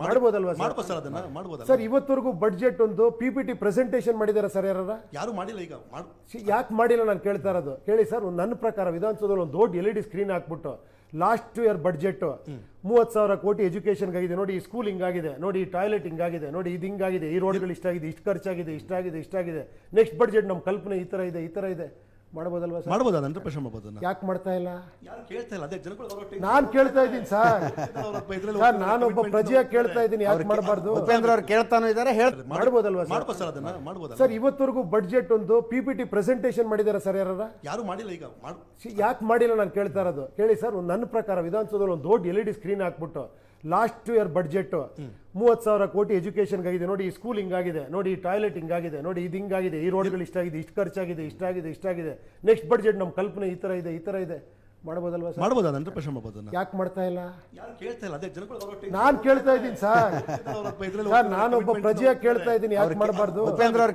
ಮಾಡ್ಬೋದಲ್ವಾ sir? ಮಾಡ್ಬೋದು sir, ಅದನ್ನ ಮಾಡ್ಬೋದು ಸರ್. ಇವತ್ತವರೆಗೂ ಬಡ್ಜೆಟ್ ಒಂದು PPT ಪ್ರೆಸೆಂಟೇಷನ್ ಮಾಡಿದಾರ ಸರ್ ಯಾರ? ಯಾರು ಮಾಡಿಲ್ಲ. ಈಗ ಯಾಕೆ ಮಾಡಿಲ್ಲ ನಾನು ಕೇಳ್ತಾ ಇರೋದು? ಹೇಳಿ ಸರ್. ನನ್ನ ಪ್ರಕಾರ ವಿಧಾನಸೌಧದಲ್ಲಿ ಒಂದು ದೊಡ್ಡ LED ಸ್ಕ್ರೀನ್ ಹಾಕ್ಬಿಟ್ಟು ಲಾಸ್ಟ್ ಇಯರ್ ಬಡ್ಜೆಟ್ 30,000 ಕೋಟಿ ಎಜುಕೇಷನ್ಗೆ ಆಗಿದೆ ನೋಡಿ, ಈ ಸ್ಕೂಲ್ ಹಿಂಗಾಗಿದೆ ನೋಡಿ, ಈ ಟಾಯ್ಲೆಟ್ ಹಿಂಗಾಗಿದೆ ನೋಡಿ, ಇದು ಹಿಂಗಾಗಿದೆ, ಈ ರೋಡ್ಗಳು ಇಷ್ಟಾಗಿದೆ, ಇಷ್ಟು ಖರ್ಚಾಗಿದೆ, ಇಷ್ಟಾಗಿದೆ, ನೆಕ್ಸ್ಟ್ ಬಡ್ಜೆಟ್ ನಮ್ಮ ಕಲ್ಪನೆ ಈ ಥರ ಇದೆ ಮಾಡ್ಬೋದಲ್ವಾ ಸರ್? ಮಾಡ್ಬೋದು, 100% ಮಾಡ್ಬೋದು. ಯಾಕೆ ಮಾಡ್ತಾ ಇಲ್ಲ? ಯಾರು ಕೇಳ್ತಾ ಇಲ್ಲ, ಅದೇ ಜನಗಳು ನಾನು ಕೇಳ್ತಾ ಇದ್ದೀನಿ ಸರ್. ಸರ್, ನಾನೊಬ್ಬ ಪ್ರಜೆಯಾಗಿ ಕೇಳ್ತಾ ಇದ್ದೀನಿ, ಯಾಕೆ ಮಾಡಬಾರ್ದು? ಉಪೇಂದ್ರ ಅವ್ರು ಕೇಳ್ತಾನೂ ಇದ್ದಾರೆ, ಮಾಡ್ಬೋದಲ್ವಾ ಸರ್? ಮಾಡ್ಬೋದು ಸರ್, ಅದನ್ನ ಮಾಡ್ಬೋದು ಸರ್. ಇವತ್ತವರೆಗೂ ಬಡ್ಜೆಟ್ ಒಂದು PPT ಪ್ರೆಸೆಂಟೇಷನ್ ಮಾಡಿದಾರ ಸರ್ ಯಾರ? ಯಾರು ಮಾಡಿಲ್ಲ. ಈಗ ಯಾಕೆ ಮಾಡಿಲ್ಲ ನಾನು ಕೇಳ್ತಾ ಇರೋದು? ಹೇಳಿ ಸರ್. ನನ್ನ ಪ್ರಕಾರ ವಿಧಾನಸೌಧದಲ್ಲಿ ಒಂದು ದೊಡ್ಡ LED ಸ್ಕ್ರೀನ್ ಹಾಕ್ಬಿಟ್ಟು ಲಾಸ್ಟ್ ಇಯರ್ ಬಡ್ಜೆಟ್ 30,000 ಕೋಟಿ ಎಜುಕೇಷನ್ಗೆ ಆಗಿದೆ ನೋಡಿ, ಈ ಸ್ಕೂಲ್ ಹಿಂಗಾಗಿದೆ ನೋಡಿ, ಈ ಟಾಯ್ಲೆಟ್ ಹಿಂಗಾಗಿದೆ ನೋಡಿ, ಇದು ಹಿಂಗಾಗಿದೆ, ಈ ರೋಡ್ಗಳು ಇಷ್ಟಾಗಿದೆ, ಇಷ್ಟು ಖರ್ಚಾಗಿದೆ, ಇಷ್ಟಾಗಿದೆ, ನೆಕ್ಸ್ಟ್ ಬಡ್ಜೆಟ್ ನಮ್ಮ ಕಲ್ಪನೆ ಈ ಥರ ಇದೆ ಮಾಡ್ಬೋದಲ್ವಾ ಸರ್? ಮಾಡ್ಬೋದು, 100% ಮಾಡ್ಬೋದು. ಯಾಕೆ ಮಾಡ್ತಾ ಇಲ್ಲ? ಯಾರು ಕೇಳ್ತಾ ಇಲ್ಲ, ಅದೇ ಜನಗಳು ನಾನು ಕೇಳ್ತಾ ಇದ್ದೀನಿ ಸರ್. ನಾನೊಬ್ಬ ಪ್ರಜೆಯಾಗಿ ಕೇಳ್ತಾ ಇದ್ದೀನಿ, ಯಾಕೆ ಮಾಡಬಾರ್ದು? ಉಪೇಂದ್ರ ಅವ್ರು